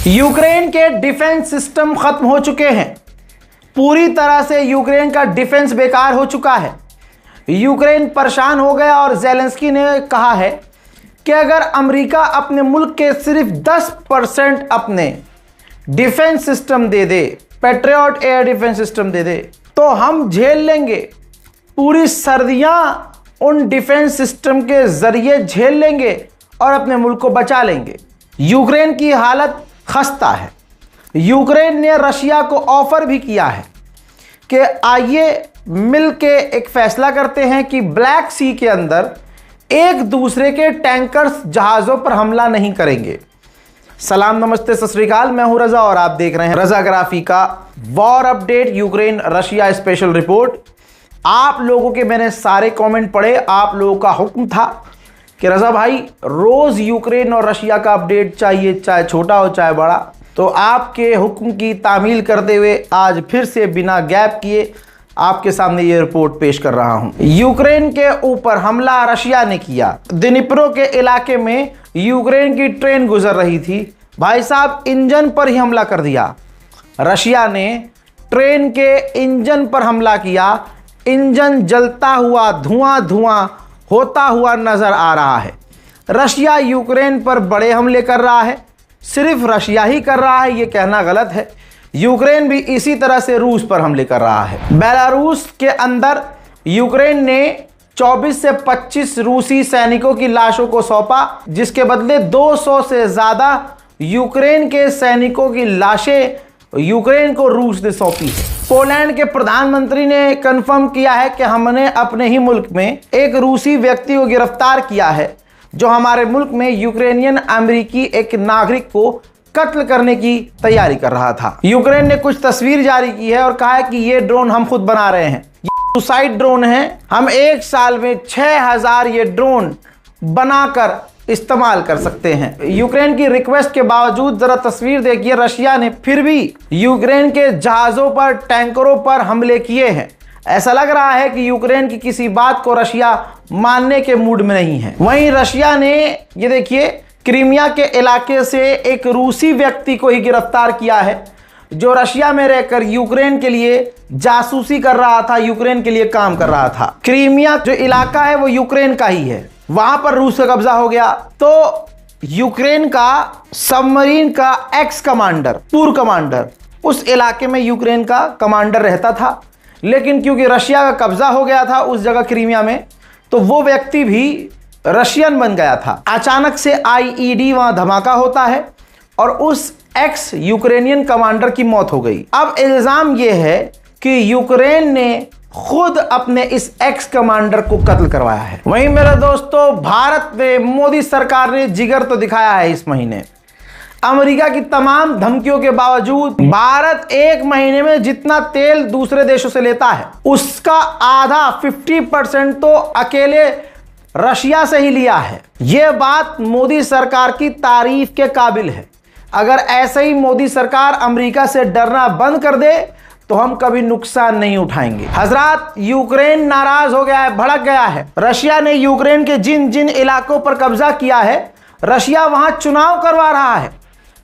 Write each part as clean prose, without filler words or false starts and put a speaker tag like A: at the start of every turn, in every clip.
A: Ukraine के defence system खत्म हो चुके हैं। पूरी तरह से यूक्रेन का डिफेंस बेकार हो चुका है। यूक्रेन परेशान हो गया और ज़ेलेंस्की ने कहा है कि अगर अमेरिका अपने मुल्क के सिर्फ 10% अपने डिफेंस सिस्टम दे दे, पैट्रियट एयर डिफेंस सिस्टम दे दे, तो हम झेल लेंगे। पूरी सर्दियां उन डिफेंस सिस्टम के जरिए झेल लेंगे और अपने मुल्क को बचा लेंगे। यूक्रेन की हालत खस्ता है। यूक्रेन ने रशिया को ऑफर भी किया है कि आइए मिल के एक फैसला करते हैं कि ब्लैक सी के अंदर एक दूसरे के टैंकर्स जहाज़ों पर हमला नहीं करेंगे। सलाम, नमस्ते, सत श्री अकाल। मैं हूं रजा और आप देख रहे हैं रजाग्राफी का war update, Ukraine Russia special report. आप लोगों के मैंने सारे कमेंट पढ़े। आप लोगों का हुक्म था कि रजा भाई रोज़ यूक्रेन और रशिया का अपडेट चाहिए, चाहे छोटा हो चाहे बड़ा। तो आपके हुक्म की तामील करते हुए आज फिर से बिना गैप किए आपके सामने ये रिपोर्ट पेश कर रहा हूं। यूक्रेन के ऊपर हमला रशिया ने किया। दिनिप्रो के इलाके में यूक्रेन की ट्रेन गुजर रही थी। भाई साहब, इंजन पर ही हमला कर दिया। रशिया ने ट्रेन के इंजन पर हमला किया। इंजन जलता हुआ धुआं धुआं होता हुआ नजर आ रहा है। रशिया यूक्रेन पर बड़े हमले कर रहा है। सिर्फ रशिया ही कर रहा है ये कहना गलत है। यूक्रेन भी इसी तरह से रूस पर हमले कर रहा है। बेलारूस के अंदर यूक्रेन ने 24 से 25 रूसी सैनिकों की लाशों को सौंपा, जिसके बदले 200 से ज़्यादा यूक्रेन के सैनिकों की लाशें यूक्रेन को रूस ने सौंपी है। पोलैंड के प्रधानमंत्री ने कन्फर्म किया है कि हमने अपने ही मुल्क में एक रूसी व्यक्ति को गिरफ्तार किया है जो हमारे मुल्क में यूक्रेनियन अमेरिकी एक नागरिक को कत्ल करने की तैयारी कर रहा था। यूक्रेन ने कुछ तस्वीर जारी की है और कहा है कि ये ड्रोन हम खुद बना रहे हैं। ये सुसाइड ड्रोन है। हम एक साल में 6000 ये ड्रोन बनाकर इस्तेमाल कर सकते हैं। यूक्रेन की रिक्वेस्ट के बावजूद जरा तस्वीर देखिए, रशिया ने फिर भी यूक्रेन के जहाज़ों पर, टैंकरों पर हमले किए हैं। ऐसा लग रहा है कि यूक्रेन की किसी बात को रशिया मानने के मूड में नहीं है। वहीं रशिया ने ये देखिए क्रीमिया के इलाके से एक रूसी व्यक्ति को ही गिरफ्तार किया है जो रशिया में रहकर यूक्रेन के लिए जासूसी कर रहा था, यूक्रेन के लिए काम कर रहा था। क्रीमिया जो इलाका है वो यूक्रेन का ही है, वहां पर रूस का कब्जा हो गया। तो यूक्रेन का सबमरीन का एक्स कमांडर, पूर्व कमांडर, उस इलाके में यूक्रेन का कमांडर रहता था, लेकिन क्योंकि रशिया का कब्जा हो गया था उस जगह क्रीमिया में, तो वो व्यक्ति भी रशियन बन गया था। अचानक से आईईडी वहां धमाका होता है और उस एक्स यूक्रेनियन कमांडर की मौत हो गई। अब इल्जाम यह है कि यूक्रेन ने खुद अपने इस एक्स कमांडर को कत्ल करवाया है। वहीं मेरे दोस्तों, भारत में मोदी सरकार ने जिगर तो दिखाया है। इस महीने अमेरिका की तमाम धमकियों के बावजूद भारत एक महीने में जितना तेल दूसरे देशों से लेता है उसका आधा 50% तो अकेले रशिया से ही लिया है। यह बात मोदी सरकार की तारीफ के काबिल है। अगर ऐसे ही मोदी सरकार अमेरिका से डरना बंद कर दे तो हम कभी नुकसान नहीं उठाएंगे। हजरात, यूक्रेन नाराज हो गया है, भड़क गया है। रशिया ने यूक्रेन के जिन जिन इलाकों पर कब्जा किया है, रशिया वहां चुनाव करवा रहा है।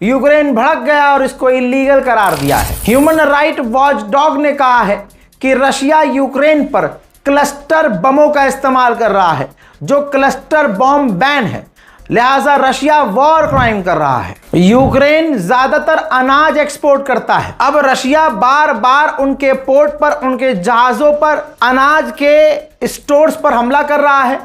A: यूक्रेन भड़क गया और इसको इलीगल करार दिया है। ह्यूमन राइट वॉच डॉग ने कहा है कि रशिया यूक्रेन पर क्लस्टर बमों का इस्तेमाल कर रहा है, जो क्लस्टर बॉम्ब बैन है, लिहाजा रशिया वॉर क्राइम कर रहा है। यूक्रेन ज्यादातर अनाज एक्सपोर्ट करता है। अब रशिया बार बार उनके पोर्ट पर, उनके जहाजों पर, अनाज के स्टोर्स पर हमला कर रहा है,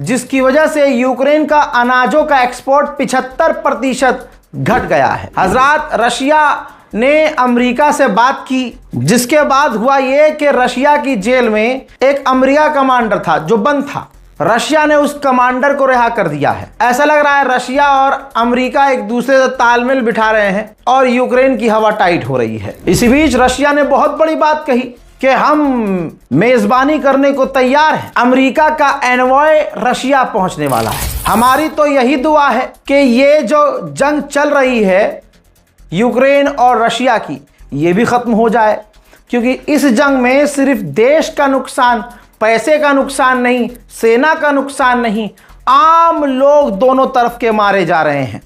A: जिसकी वजह से यूक्रेन का अनाजों का एक्सपोर्ट 75% घट गया है। हजरात, रशिया ने अमेरिका से बात की, जिसके बाद हुआ यह कि रशिया की जेल में एक अमेरिका कमांडर था जो बंद था। रशिया ने उस कमांडर को रिहा कर दिया है। ऐसा लग रहा है रशिया और अमेरिका एक दूसरे से तालमेल बिठा रहे हैं और यूक्रेन की हवा टाइट हो रही है। इसी बीच रशिया ने बहुत बड़ी बात कही कि हम मेजबानी करने को तैयार हैं। अमेरिका का एनवॉय रशिया पहुंचने वाला है। हमारी तो यही दुआ है कि ये जो जंग चल रही है यूक्रेन और रशिया की, ये भी खत्म हो जाए, क्योंकि इस जंग में सिर्फ देश का नुकसान, पैसे का नुकसान नहीं, सेना का नुकसान नहीं, आम लोग दोनों तरफ के मारे जा रहे हैं।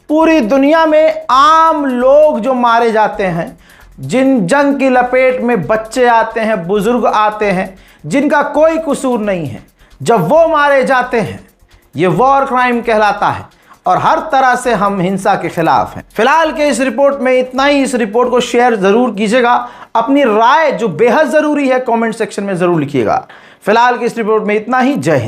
A: पूरी दुनिया में आम लोग जो मारे जाते हैं, जिन जंग की लपेट में बच्चे आते हैं, बुजुर्ग आते हैं, जिनका कोई कसूर नहीं है, जब वो मारे जाते हैं, ये वॉर क्राइम कहलाता है और हर तरह से हम हिंसा के खिलाफ हैं। फिलहाल के इस रिपोर्ट में इतना ही। इस रिपोर्ट को शेयर जरूर कीजिएगा। अपनी राय जो बेहद जरूरी है कमेंट सेक्शन में जरूर लिखिएगा। फिलहाल की इस रिपोर्ट में इतना ही। जय हिंद।